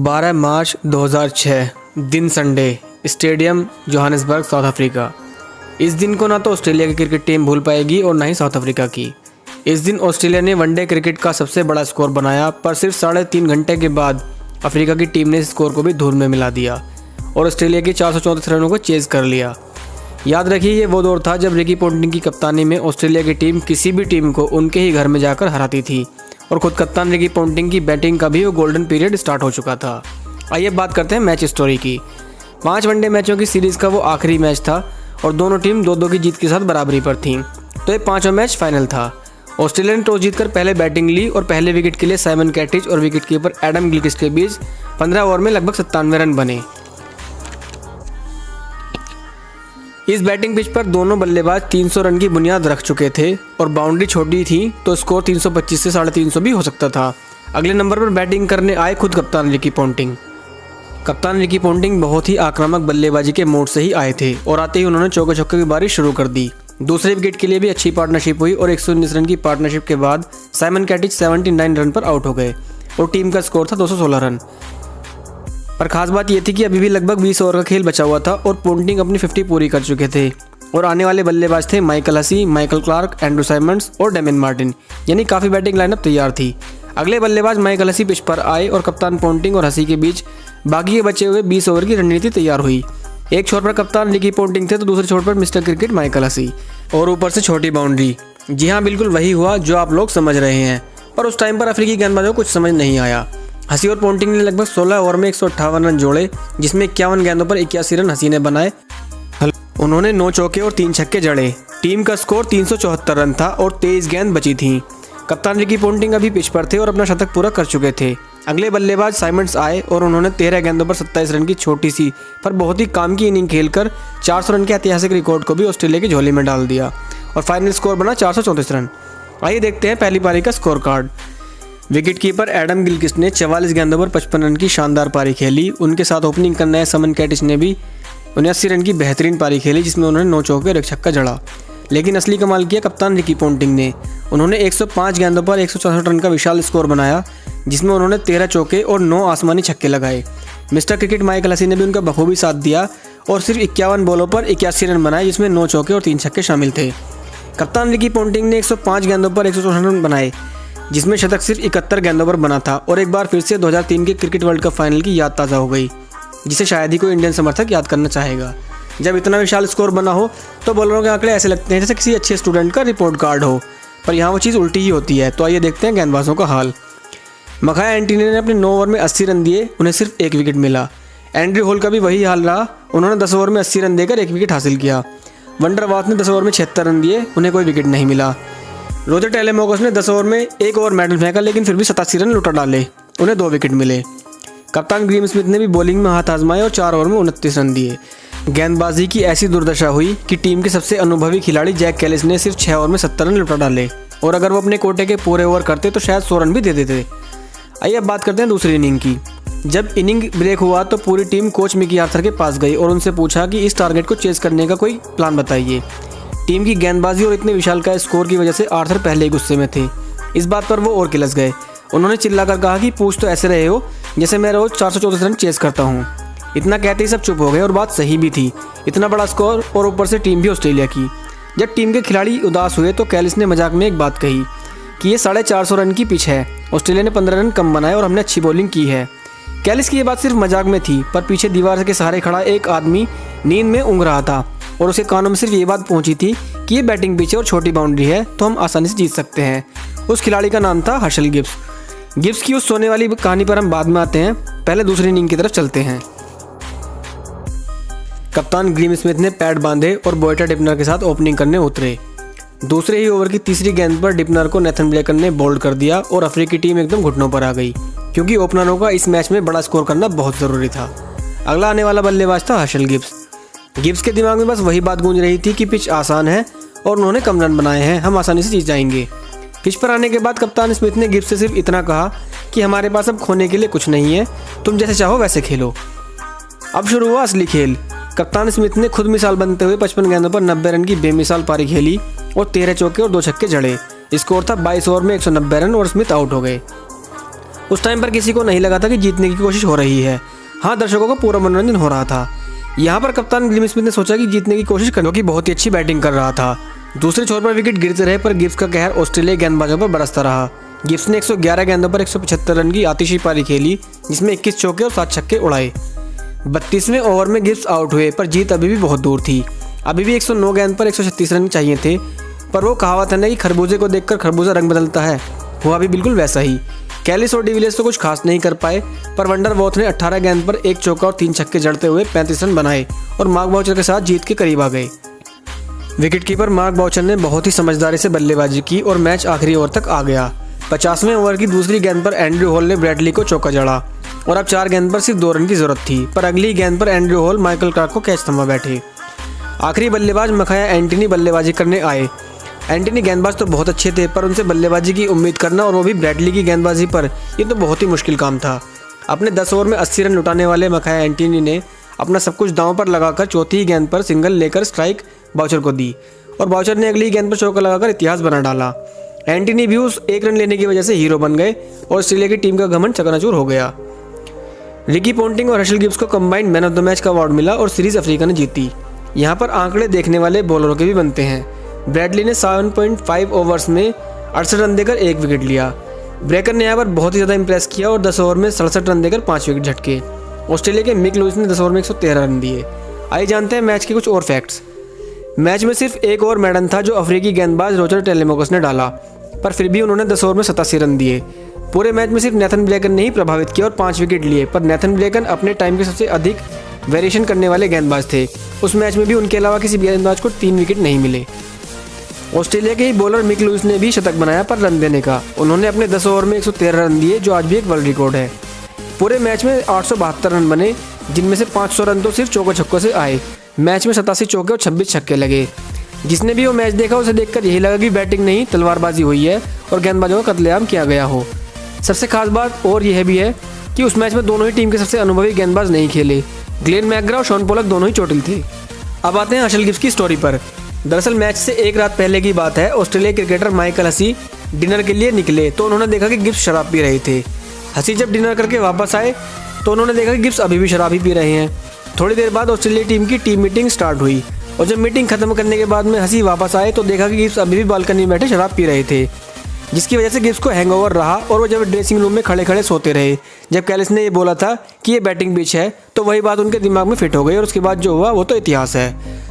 12 मार्च 2006 दिन Sunday, stadium Johannesburg, south Africa. इस दिन को ना तो ऑस्ट्रेलिया की क्रिकेट टीम भूल पाएगी और ना ही साउथ अफ्रीका की। इस दिन ऑस्ट्रेलिया ने वनडे क्रिकेट का सबसे बड़ा स्कोर बनाया, पर सिर्फ 3.5 घंटे के बाद अफ्रीका की टीम ने इस स्कोर को भी धूल में मिला दिया और ऑस्ट्रेलिया के 434 रनों को चेज कर लिया। याद रखिए, ये वो दौर था जब रिकी पोंटिंग की कप्तानी में ऑस्ट्रेलिया की टीम किसी भी टीम को उनके ही घर में जाकर हराती थी और खुद कप्तान रिकी पोंटिंग की बैटिंग का भी वो गोल्डन पीरियड स्टार्ट हो चुका था। आइए बात करते हैं मैच स्टोरी की। 5 वनडे मैचों की सीरीज़ का वो आखिरी मैच था और दोनों टीम 2-2 की जीत के साथ बराबरी पर थीं। तो ये 5वां मैच फाइनल था। ऑस्ट्रेलिया ने टॉस जीतकर पहले बैटिंग ली और पहले विकेट के लिए साइमन कैटिच और विकेट कीपर एडम गिलक्रिस्ट के बीच 15 ओवर में लगभग 97 रन बने। इस बैटिंग पिच पर दोनों बल्लेबाज 300 रन की बुनियाद रख चुके थे और बाउंड्री छोटी थी तो स्कोर 325 से 350 भी हो सकता था। अगले नंबर पर बैटिंग करने आए खुद कप्तान रिकी पोंटिंग। कप्तान रिकी पोंटिंग बहुत ही आक्रामक बल्लेबाजी के मोड से ही आए थे और आते ही उन्होंने चौके छक्के की बारिश शुरू कर दी। दूसरे विकेट के लिए भी अच्छी पार्टनरशिप हुई और 119 रन की पार्टनरशिप के बाद साइमन कैटिच 79 रन पर आउट हो गए और टीम का स्कोर था 216 रन। पर खास बात यह थी कि अभी भी लगभग 20 ओवर का खेल बचा हुआ था और पोंटिंग अपनी 50 पूरी कर चुके थे और आने वाले बल्लेबाज थे Michael Hussey, Michael Clarke, Andrew Symonds और डेमिन मार्टिन, यानी काफ़ी बैटिंग लाइनअप तैयार थी। अगले बल्लेबाज माइकल हसी पिच पर आए और कप्तान पोंटिंग और हसी के बीच बाकी के बचे हुए 20 ओवर की रणनीति तैयार हुई। एक छोर पर कप्तान रिकी पोंटिंग थे तो दूसरे छोर पर मिस्टर क्रिकेट माइकल हसी और ऊपर से छोटी बाउंड्री। जी हाँ, बिल्कुल वही हुआ जो आप लोग समझ रहे हैं। पर उस टाइम पर अफ्रीकी गेंदबाजों को कुछ समझ नहीं आया। हसी और पोंटिंग ने लगभग 16 ओवर में 158 रन जोड़े, जिसमें 51 गेंदों पर 81 रन हसी ने बनाए। उन्होंने 9 चौके और 3 छक्के जड़े। टीम का स्कोर 374 रन था और 23 गेंद बची थीं। कप्तान रिकी पोंटिंग अभी पिच पर थे और अपना शतक पूरा कर चुके थे। अगले बल्लेबाज साइमंड्स आए और उन्होंने 13 गेंदों पर 27 रन की छोटी सी पर बहुत ही काम की इनिंग खेलकर 400 रन के ऐतिहासिक रिकॉर्ड को भी ऑस्ट्रेलिया की झोली में डाल दिया और फाइनल स्कोर बना 434 रन। आइए देखते हैं पहली पारी का score card. Wicket keeper Adam Gilchrist ने 44 गेंदों पर 55 रन की शानदार पारी खेली। उनके साथ ओपनिंग करने आए साइमन कैटिच ने भी 79 रन की बेहतरीन पारी खेली, जिसमें उन्होंने 9 चौके और 1 छक्का जड़ा। लेकिन असली कमाल किया कप्तान रिकी पोंटिंग ने। उन्होंने 105 गेंदों पर 164 रन का विशाल स्कोर बनाया, जिसमें उन्होंने 13 चौके और 9 आसमानी छक्के लगाए। मिस्टर क्रिकेट माइकल हसी ने भी उनका बखूबी साथ दिया और सिर्फ 51 बॉलों पर 81 रन बनाए, जिसमें 9 चौके और 3 छक्के शामिल थे। कप्तान रिकी पोंटिंग ने 105 गेंदों पर 164 रन बनाए, जिसमें शतक सिर्फ 71 गेंदों पर बना था और एक बार फिर से 2003 के क्रिकेट वर्ल्ड कप फाइनल की याद ताज़ा हो गई, जिसे शायद ही कोई इंडियन समर्थक याद करना चाहेगा। जब इतना विशाल स्कोर बना हो तो बॉलरों के आंकड़े ऐसे लगते हैं जैसे किसी अच्छे स्टूडेंट का रिपोर्ट कार्ड हो, पर यहाँ वो चीज़ उल्टी ही होती है। तो आइए देखते हैं गेंदबाजों का हाल। मखाया एंटनी ने अपने 9 ओवर में 80 रन दिए, उन्हें सिर्फ 1 विकेट मिला। एंड्रयू हॉल का भी वही हाल रहा, उन्होंने 10 ओवर में 80 रन देकर 1 विकेट हासिल किया। वंडर वाथ ने 10 ओवर में 76 रन दिए, उन्हें कोई विकेट नहीं मिला। रोजर टेलेमोकस ने 10 ओवर में 1 ओवर मैडल फेंका, लेकिन फिर भी 87 रन लुटा डाले, उन्हें 2 विकेट मिले। कप्तान ग्रीम स्मिथ ने भी बॉलिंग में हाथ आजमाए और 4 ओवर में 29 रन दिए। गेंदबाजी की ऐसी दुर्दशा हुई कि टीम के सबसे अनुभवी खिलाड़ी जैक कैलिस ने सिर्फ 6 ओवर में 70 रन लुटा डाले और अगर वो अपने कोटे के पूरे ओवर करते तो शायद 100 रन भी दे देते। आइए अब बात करते हैं दूसरी इनिंग की। जब इनिंग ब्रेक हुआ तो पूरी टीम कोच मिकी आर्थर के पास गई और उनसे पूछा कि इस टारगेट को चेज करने का कोई प्लान बताइए। टीम की गेंदबाजी और इतने विशालकाय स्कोर की वजह से आर्थर पहले ही गुस्से में थे। इस बात पर वो और किलस गए। उन्होंने चिल्लाकर कहा कि पूछ तो ऐसे रहे हो जैसे मैं रोज 434 रन चेज करता हूँ। इतना कहते ही सब चुप हो गए और बात सही भी थी। इतना बड़ा स्कोर और ऊपर से टीम भी ऑस्ट्रेलिया की। जब टीम के खिलाड़ी उदास हुए तो कैलिस ने मजाक में एक बात कही कि ये 450 रन की पिच है, ऑस्ट्रेलिया ने 15 रन कम बनाए और हमने अच्छी बॉलिंग की है। कैलिस की ये बात सिर्फ मजाक में थी, पर पीछे दीवार के सहारे खड़ा एक आदमी नींद में ऊँघ रहा था और उसके कानों में सिर्फ ये बात पहुंची थी कि ये बैटिंग पिच और छोटी बाउंड्री है तो हम आसानी से जीत सकते हैं। उस खिलाड़ी का नाम था हर्शल गिब्स। गिब्स की उस सोने वाली कहानी पर हम बाद में आते हैं, पहले दूसरी इनिंग की तरफ चलते हैं। कप्तान ग्रीम स्मिथ ने पैड बांधे और बोयटा डिपनर के साथ ओपनिंग करने उतरे। दूसरे ही ओवर की तीसरी गेंद पर डिपनर को नेथन ब्लेकर ने बोल्ड कर दिया और अफ्रीकी टीम एकदम घुटनों पर आ गई, क्योंकि ओपनरों का इस मैच में बड़ा स्कोर करना बहुत ज़रूरी था। अगला आने वाला बल्लेबाज था हर्शल गिब्स। गिब्स के दिमाग में बस वही बात गूंज रही थी कि पिच आसान है और उन्होंने कम रन बनाए हैं, हम आसानी से जीत जाएंगे। पिच पर आने के बाद कप्तान स्मिथ ने गिब्स से सिर्फ इतना कहा कि हमारे पास अब खोने के लिए कुछ नहीं है, तुम जैसे चाहो वैसे खेलो। अब शुरू हुआ असली खेल। कप्तान स्मिथ ने खुद मिसाल बनते हुए 55 गेंदों पर 90 रन की बेमिसाल पारी खेली और 13 चौके और 2 छक्के जड़े। स्कोर था 22 ओवर में 190 रन और स्मिथ आउट हो गए। उस टाइम पर किसी को नहीं लगा था कि जीतने की कोशिश हो रही है। हाँ, दर्शकों को पूरा मनोरंजन हो रहा था। यहाँ पर कप्तान ग्लेन स्मिथ ने सोचा कि जीतने की कोशिश करने की बहुत ही अच्छी बैटिंग कर रहा था। दूसरे छोर पर विकेट गिरते रहे पर गिब्स का कहर ऑस्ट्रेलियाई गेंदबाजों पर बरसता रहा। गिब्स ने 111 गेंदों पर 175 रन की आतिशी पारी खेली, जिसमें 21 चौके और 7 छक्के उड़ाए। 32वें ओवर में गिब्स आउट हुए पर जीत अभी भी बहुत दूर थी। अभी भी 109 गेंद पर 136 रन चाहिए थे, पर वो कहावत है ना कि खरबूजे को देखकर खरबूजा रंग बदलता है, हुआ भी बिल्कुल वैसा ही। कैलिस और डिविलियर्स तो कुछ खास नहीं कर पाए, पर वंडरवॉर्थ ने 18 गेंद पर 1 चौका और 3 छक्के जड़ते हुए 35 रन बनाए और मार्क बाउचर के साथ जीत के करीब आ गए। विकेटकीपर मार्क बाउचर ने बहुत ही समझदारी से बल्लेबाजी की और मैच आखिरी ओवर तक आ गया। 50वें ओवर की दूसरी गेंद पर एंड्रयू हॉल ने ब्रैडली को चौका जड़ा और अब 4 गेंद पर सिर्फ 2 रन की जरूरत थी, पर अगली गेंद पर एंड्रयू हॉल माइकल क्लार्क को कैच थमा बैठे। आखिरी बल्लेबाज मखाया एंटनी बल्लेबाजी करने आए। एंटनी गेंदबाज तो बहुत अच्छे थे, पर उनसे बल्लेबाजी की उम्मीद करना और वो भी ब्रैडली की गेंदबाजी पर, ये तो बहुत ही मुश्किल काम था। अपने 10 ओवर में 80 रन लुटाने वाले मखाया एंटनी ने अपना सब कुछ दांव पर लगाकर चौथी ही गेंद पर सिंगल लेकर स्ट्राइक बाउचर को दी और बाउचर ने अगली गेंद पर चौका लगाकर इतिहास बना डाला। एंटनी भी उस 1 रन लेने की वजह से हीरो बन गए और ऑस्ट्रेलिया की टीम का घमंड चकनाचूर हो गया। रिकी पोंटिंग और हर्षल गिब्स को combined man of the match का अवार्ड मिला और सीरीज अफ्रीका ने जीती। यहाँ पर आंकड़े देखने वाले बॉलरों के भी बनते हैं। ब्रैडली ने 7.5 ओवर्स में 68 रन देकर 1 विकेट लिया। ब्रेकर ने यहाँ पर बहुत ही ज़्यादा इंप्रेस किया और 10 ओवर में 67 रन देकर 5 विकेट झटके। ऑस्ट्रेलिया के मिक लुइस ने 10 ओवर में 113 रन दिए। आइए जानते हैं मैच के कुछ और फैक्ट्स। मैच में सिर्फ एक और मैडन था जो अफ्रीकी गेंदबाज रोजर टेलेमोकस ने डाला, पर फिर भी उन्होंने 10 ओवर में 87 रन दिए। पूरे मैच में सिर्फ नेथन ब्रेकन ने ही प्रभावित किया और 5 विकेट लिए, पर नेथन ब्रेकन अपने टाइम के सबसे अधिक वेरिएशन करने वाले गेंदबाज थे। उस मैच में भी उनके अलावा किसी गेंदबाज को 3 विकेट नहीं मिले। ऑस्ट्रेलिया के ही बॉलर मिक लुइस ने भी शतक बनाया पर रन देने का। उन्होंने अपने 10 ओवर में 113 रन दिए, जो आज भी एक वर्ल्ड रिकॉर्ड है। पूरे मैच में 872 रन बने, जिनमें से 500 रन तो सिर्फ चौके छक्कों से आए। मैच में 87 चौके और 26 छक्के लगे। जिसने भी वो मैच देखा उसे देखकर यही लगा कि बैटिंग नहीं तलवारबाजी हुई है और गेंदबाजों का कत्लेआम किया गया हो। सबसे खास बात और यह भी है कि उस मैच में दोनों ही टीम के सबसे अनुभवी गेंदबाज नहीं खेले। ग्लेन मैकग्रा और शॉन पोलक दोनों ही चोटिल थे। अब आते हैं हर्षल गिब्स की स्टोरी पर। दरअसल मैच से एक रात पहले की बात है। ऑस्ट्रेलियाई क्रिकेटर माइकल हसी डिनर के लिए निकले तो उन्होंने देखा कि गिब्स शराब पी रहे थे। हसी जब डिनर करके वापस आए तो उन्होंने देखा कि गिब्स अभी भी शराब ही पी रहे हैं। थोड़ी देर बाद ऑस्ट्रेलिया टीम की टीम मीटिंग स्टार्ट हुई और जब मीटिंग खत्म करने के बाद में हसी वापस आए तो देखा कि गिब्स अभी भी बालकनी में बैठे शराब पी रहे थे, जिसकी वजह से गिब्स को हैंगओवर रहा और वो जब ड्रेसिंग रूम में खड़े खड़े सोते रहे। जब कैलिस ने ये बोला था कि ये बैटिंग पिच है तो वही बात उनके दिमाग में फिट हो गई और उसके बाद जो हुआ वो तो इतिहास है।